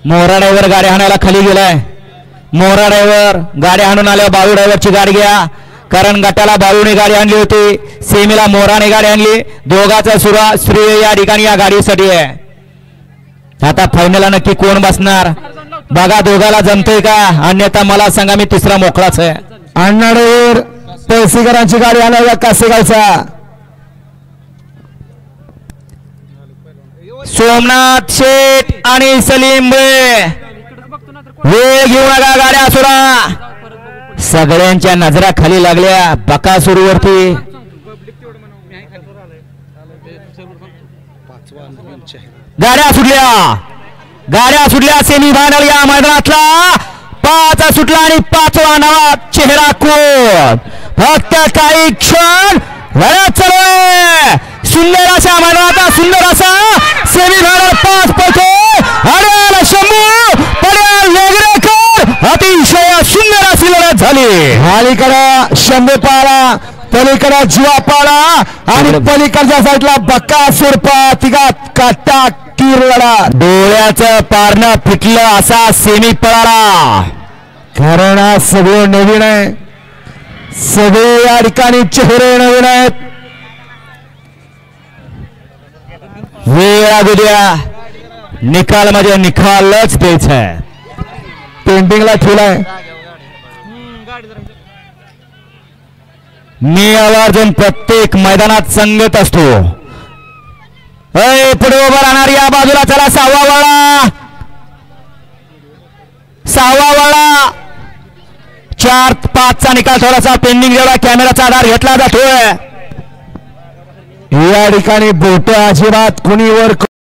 मोहरा ड्रायव्हर गाडी हाणायला खाली गेलाय. मोहरा ड्रायव्हर गाडी हाणून आल्या. बाळू ड्रायव्हरची गाडी घ्या, कारण गटाला बाळूने गाडी आणली होती, सेमीला मोहराने गाडी आणली. दोघाचा श्रेय या ठिकाणी या गाडीसाठी आहे. आता फायनलला नक्की कोण बसणार बघा, दोघाला जमतोय का, अन्यथा मला सांगा, मी तिसरा मोकळाच आहे. अण्णा ड्रायव्हर पैसेकरांची गाडी आणायला कासेगावचा. सोमनाथ शेठ आणि सलीम वेळ घेऊ नका, गाड्या सोडा. सगळ्यांच्या नजरा खाली लागल्या बकासूरवरती. गाड्या सुटल्या सेमी फायनल या मैदानातला. 5 सुटला आणि 5वा नवा चेहरा कोण. फक्त काही क्षण लढत चालू आहे. सुंदर अशा मैदानाचा सुंदर असा सेमी फायनल 5 पळतो. अरे शंभू पड्या लेगरेकर, अतिशय सुंदर अशी लढत झाली. अलीकडे शंभू पाळा, पलीकडे जीवा पाळा आणि पलीकडच्या साईडला बकासूर पाळा. तिघात काटा कीर लढा. डोळ्याचं पारणं फिटलं असा सेमी पळाला. कारण हा सगळं नवीन आहे, सगळे या ठिकाणी चेहरे नवीन आहेत. वेळ अगोदर निकाल मध्ये निकालच द्यायचा आहे. पेंटिंगला ठेवलाय. मी आवर्जून प्रत्येक मैदानात संगत असतो. पुढे उभं राहणार या बाजूला. चला 6वा वळा, 6वा वळा. 4-5चा निकाल थोडासा पेंडिंग जेवढा कॅमेराचा आधार घेतला जातोय. या ठिकाणी बोट अजिबात कुणी वर